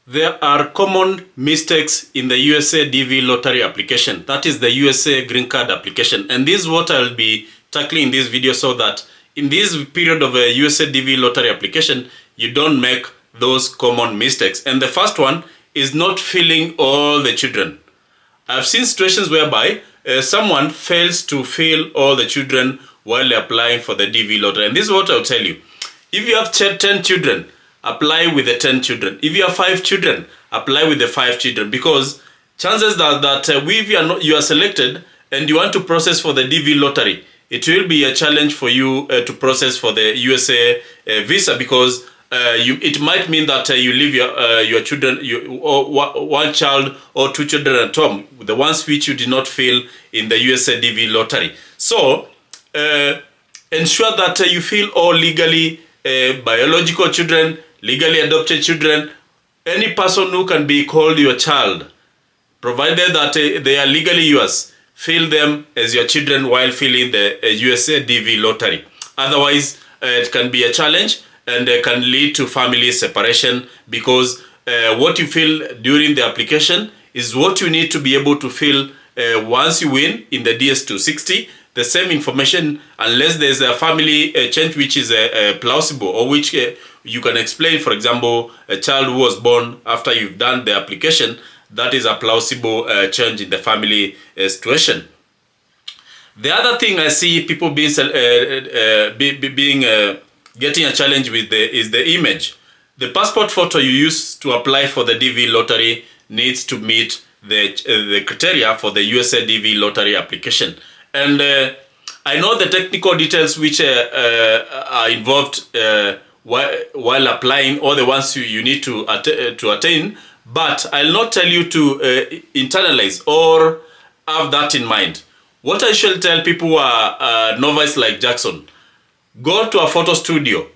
There are common mistakes in the USA DV lottery application. That is the USA green card application. And this is what I'll be tackling in this video, so that in this period of a USA DV lottery application, you don't make those common mistakes. And the first one is not filling all the children. I've seen situations whereby someone fails to fill all the children while applying for the DV lottery. And this is what I'll tell you. If you have 10 children, apply with the 10 children. If you have 5 children, apply with the 5 children, because chances are that if you are selected and you want to process for the DV lottery, it will be a challenge for you to process for the USA visa, because it might mean that you leave your children, one child or 2 children at home, the ones which you did not fill in the USA DV lottery. So ensure that you fill all legally biological children, legally adopted children, any person who can be called your child, provided that they are legally yours. Fill them as your children while filling the USA DV lottery. Otherwise, it can be a challenge and can lead to family separation, because what you fill during the application is what you need to be able to fill once you win in the DS260. The same information, unless there's a family change which is plausible, or which you can explain. For example, a child who was born after you've done the application, that is a plausible change in the family situation. The other thing I see people getting a challenge with is the image. The passport photo you use to apply for the DV lottery needs to meet the criteria for the USA DV lottery application. And I know the technical details which are involved while applying, or the ones you need to attain, but I'll not tell you to internalize or have that in mind. What I shall tell people who are novice like Jackson: go to a photo studio.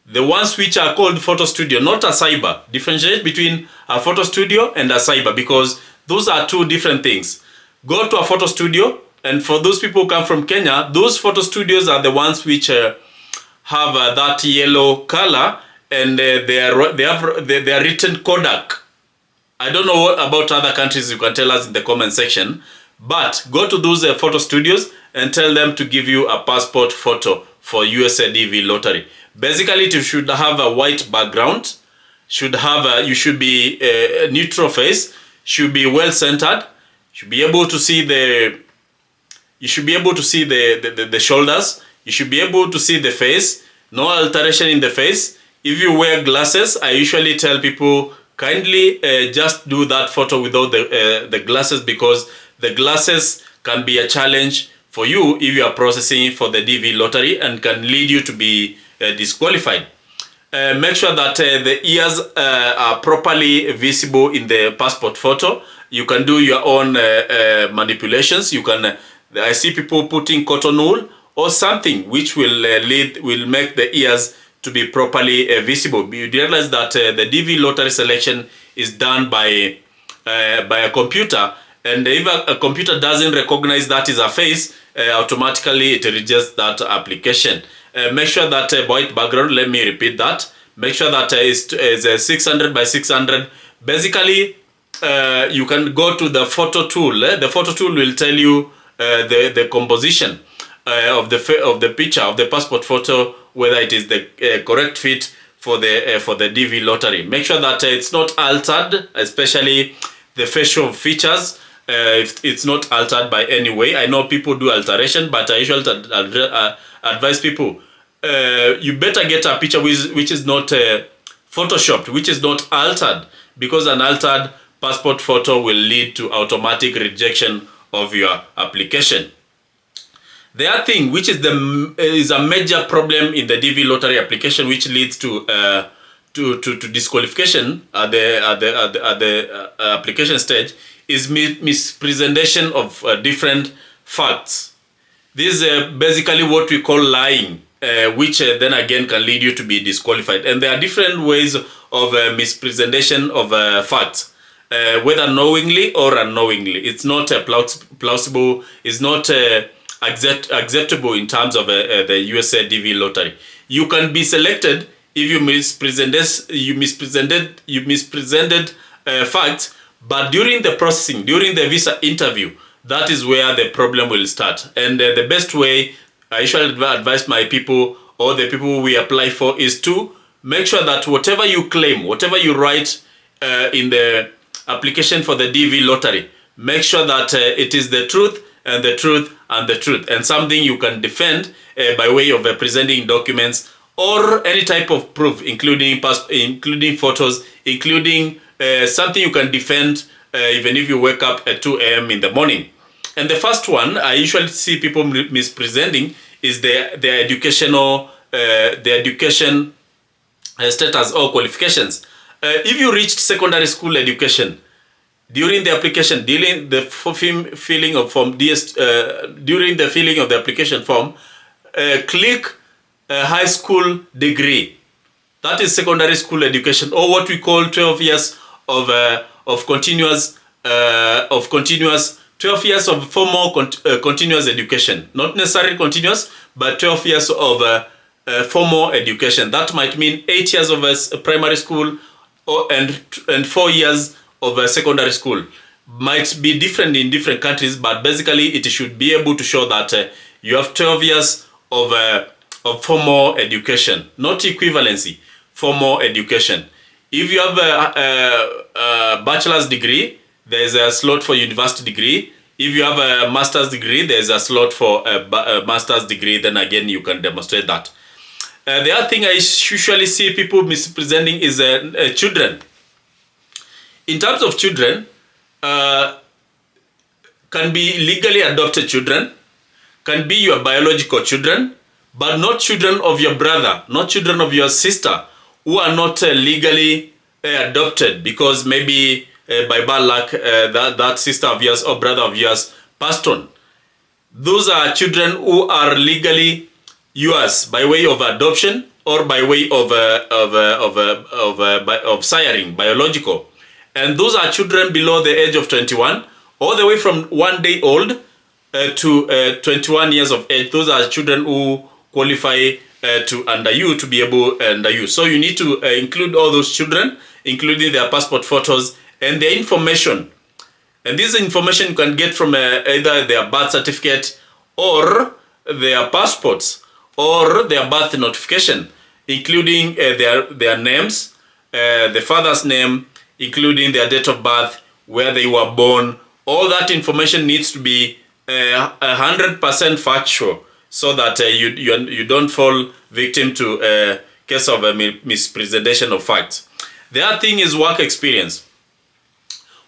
The ones which are called photo studio, not a cyber. Differentiate between a photo studio and a cyber, because those are two different things. Go to a photo studio. And for those people who come from Kenya, those photo studios are the ones which have that yellow color, and they are written Kodak. I don't know what about other countries. You can tell us in the comment section. But go to those photo studios and tell them to give you a passport photo for USA DV lottery. Basically, it should have a white background. You should be a neutral face. Should be well centered. Should be able to see the. You should be able to see the shoulders. You should be able to see the face. No alteration in the face. If you wear glasses, I usually tell people, kindly just do that photo without the glasses, because the glasses can be a challenge for you if you are processing for the DV lottery, and can lead you to be disqualified. Make sure that the ears are properly visible in the passport photo. You can do your own manipulations. You can. I see people putting cotton wool or something which will make the ears to be properly visible. You realize that the DV lottery selection is done by a computer, and if a computer doesn't recognize that is a face, automatically it rejects that application. Make sure that white background. Let me repeat that. Make sure that it's 600 by 600. Basically, you can go to the photo tool. The photo tool will tell you the composition of the picture of the passport photo, whether it is the correct fit for the DV lottery. Make sure that it's not altered, especially the facial features. If it's not altered by any way. I know people do alteration, but I usually advise people, you better get a picture which is not photoshopped, which is not altered, because an altered passport photo will lead to automatic rejection of your application. The other thing, which is a major problem in the DV lottery application, which leads to disqualification at the application stage, is mispresentation of different facts. This is basically what we call lying, which then again can lead you to be disqualified. And there are different ways of mispresentation of facts. Whether knowingly or unknowingly. It's not plausible, it's not acceptable in terms of the USA DV lottery. You can be selected if you mispresented facts, but during the processing, during the visa interview, that is where the problem will start. And the best way I usually advise my people or the people we apply for is to make sure that whatever you claim, whatever you write in the application for the DV lottery, make sure that it is the truth and the truth and the truth, and something you can defend by way of presenting documents or any type of proof, including photos, including something you can defend even if you wake up at 2 a.m. in the morning. And the first one I usually see people mispresenting is the educational education status or qualifications. If you reached secondary school education during the application, during the filling of form during the filling of the application form, click high school degree. That is secondary school education, or what we call 12 years of continuous 12 years of formal continuous education. Not necessarily continuous, but 12 years of formal education. That might mean 8 years of primary school and 4 years of secondary school. Might be different in different countries, but basically it should be able to show that you have 12 years of formal education, not equivalency, formal education. If you have a bachelor's degree, there's a slot for university degree. If you have a master's degree, there's a slot for a master's degree. Then again, you can demonstrate that. The other thing I usually see people misrepresenting is children. In terms of children, can be legally adopted children, can be your biological children, but not children of your brother, not children of your sister, who are not legally adopted because maybe by bad luck that sister of yours or brother of yours passed on. Those are children who are legally yours by way of adoption or by way of siring, biological. And those are children below the age of 21, all the way from 1 day old to 21 years of age. Those are children who qualify under you to be able under you. So you need to include all those children, including their passport photos and their information. And this information you can get from either their birth certificate or their passports or their birth notification, including their names, the father's name, including their date of birth, where they were born. All that information needs to be 100% factual, so that you don't fall victim to a case of a mispresentation of facts. The other thing is work experience.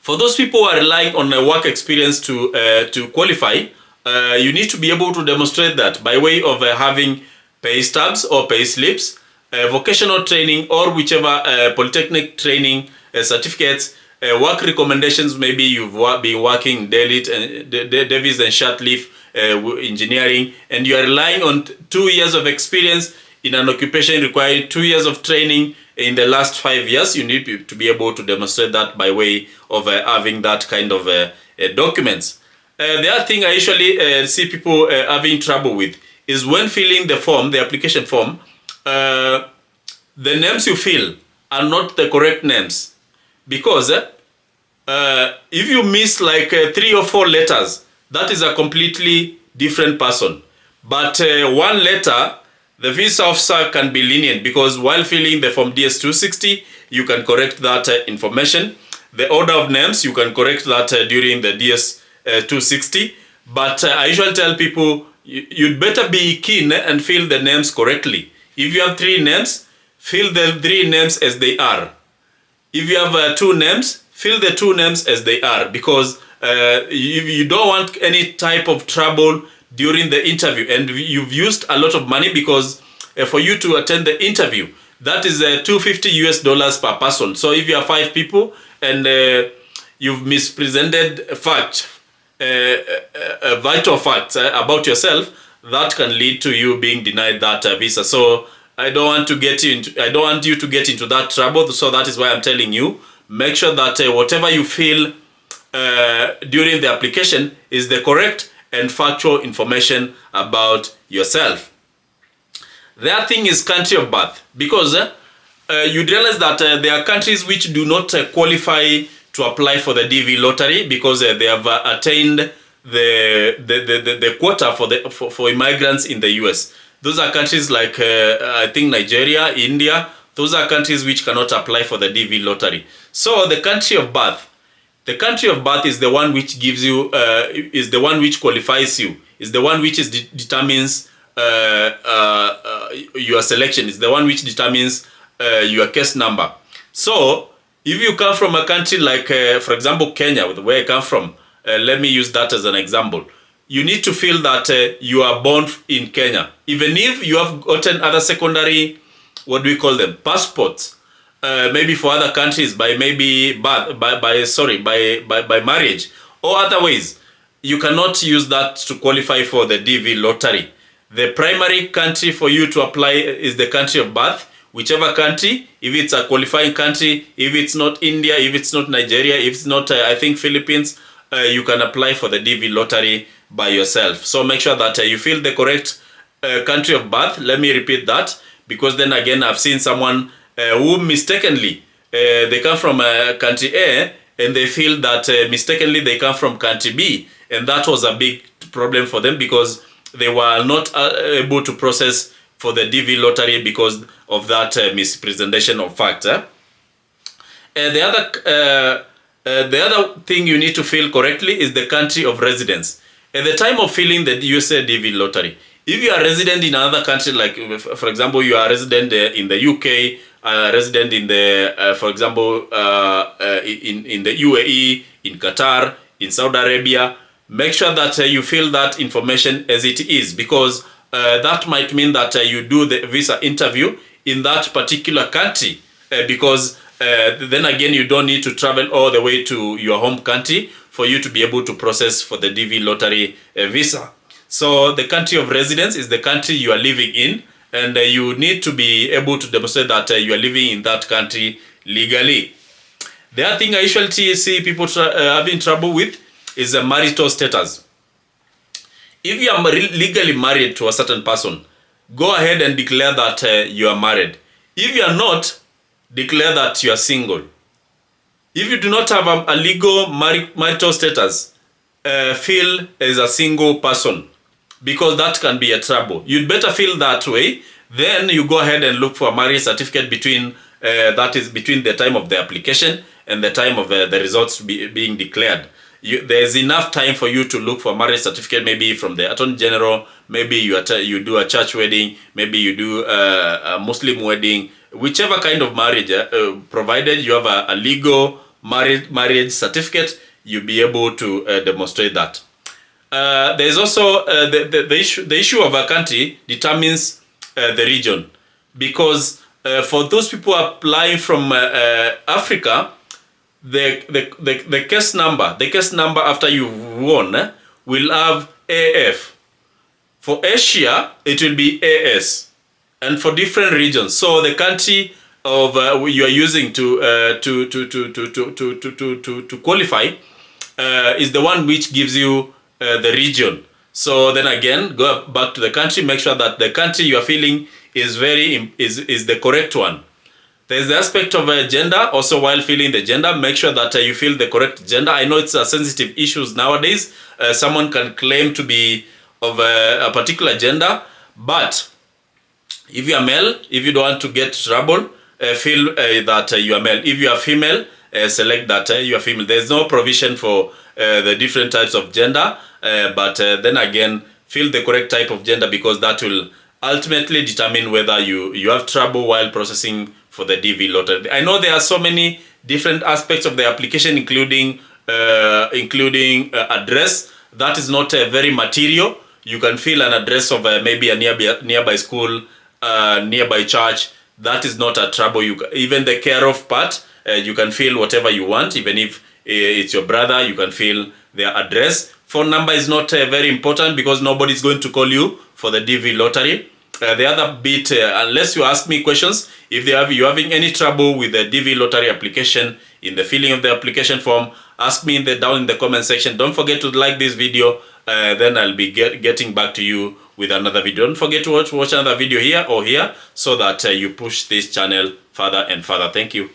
For those people who are relying on a work experience to qualify, you need to be able to demonstrate that by way of having pay stubs or pay slips, vocational training or whichever polytechnic training certificates, work recommendations. Maybe you've been working Davis and Shutleaf engineering, and you are relying on 2 years of experience in an occupation requiring 2 years of training in the last 5 years. You need to be able to demonstrate that by way of having that kind of documents. The other thing I usually see people having trouble with is when filling the form, the application form, the names you fill are not the correct names. Because if you miss like 3 or 4 letters, that is a completely different person. But one letter, the visa officer can be lenient, because while filling the form DS-260, you can correct that information. The order of names, you can correct that during the DS-260. But I usually tell people, you'd better be keen and fill the names correctly. If you have 3 names, fill the 3 names as they are. If you have 2 names, fill the 2 names as they are, because you don't want any type of trouble during the interview. And you've used a lot of money, because for you to attend the interview, that is $250 per person. So if you are 5 people and you've mispresented vital facts about yourself, that can lead to you being denied that visa. So I don't want you to get into that trouble. So that is why I'm telling you, make sure that whatever you fill during the application is the correct and factual information about yourself. The other thing is country of birth, because you'd realize that there are countries which do not qualify to apply for the DV lottery because they have attained the quota for immigrants in the US. Those are countries like I think Nigeria, India. Those are countries which cannot apply for the DV lottery. So the country of birth is the one which gives you, is the one which qualifies you, is the one which determines your selection, is the one which determines your case number. So if you come from a country like, for example, Kenya, where I come from, let me use that as an example. You need to feel that you are born in Kenya. Even if you have gotten other secondary, what do we call them, passports, maybe for other countries by maybe by marriage or other ways, you cannot use that to qualify for the DV lottery. The primary country for you to apply is the country of birth. Whichever country, if it's a qualifying country, if it's not India, if it's not Nigeria, if it's not, I think, Philippines, you can apply for the DV lottery by yourself. So make sure that you fill the correct country of birth. Let me repeat that, because then again, I've seen someone who mistakenly, they come from country A and they feel that mistakenly they come from country B. And that was a big problem for them because they were not able to process for the DV lottery because of that mispresentation of fact. The other thing you need to fill correctly is the country of residence. At the time of filling the USA DV lottery, if you are resident in another country, like for example, you are resident in the UK, resident in the, for example, in the UAE, in Qatar, in Saudi Arabia, make sure that you fill that information as it is, because that might mean that you do the visa interview in that particular country, because then again, you don't need to travel all the way to your home country for you to be able to process for the DV lottery visa. So the country of residence is the country you are living in, and you need to be able to demonstrate that you are living in that country legally. The other thing I usually see people having trouble with is the marital status. If you are legally married to a certain person, go ahead and declare that you are married. If you are not, declare that you are single. If you do not have a legal marital status, feel as a single person, because that can be a trouble. You'd better feel that way. Then you go ahead and look for a marriage certificate between the time of the application and the time of the results being declared. There's enough time for you to look for a marriage certificate, maybe from the Attorney General, maybe you do a church wedding, maybe you do a Muslim wedding, whichever kind of marriage, provided you have a legal marriage certificate, you'll be able to demonstrate that. There's also the issue of a country determines the region, because for those people applying from Africa, the case number after you've won will have AF. For Asia, it will be AS, and for different regions. So the country of you are using to qualify is the one which gives you the region. So then again, go back to the country, make sure that the country you are filling is the correct one. There's the aspect of gender also. While filling the gender, make sure that you fill the correct gender. I know it's a sensitive issue nowadays. Someone can claim to be of a particular gender, but if you are male, if you don't want to get trouble, fill that you are male. If you are female, select that you are female. There's no provision for the different types of gender, but then again, fill the correct type of gender, because that will ultimately determine whether you have trouble while processing for the DV lottery. I know there are so many different aspects of the application, including address. That is not very material. You can fill an address of maybe a nearby school, nearby church. That is not a trouble. Even the care of part, you can fill whatever you want. Even if it's your brother, you can fill their address. Phone number is not very important, because nobody is going to call you for the DV lottery. The other bit, unless you ask me questions, if you're having any trouble with the DV lottery application, in the filling of the application form, ask me down in the comment section. Don't forget to like this video, then I'll be getting back to you with another video. Don't forget to watch another video here or here, so that you push this channel further and further. Thank you.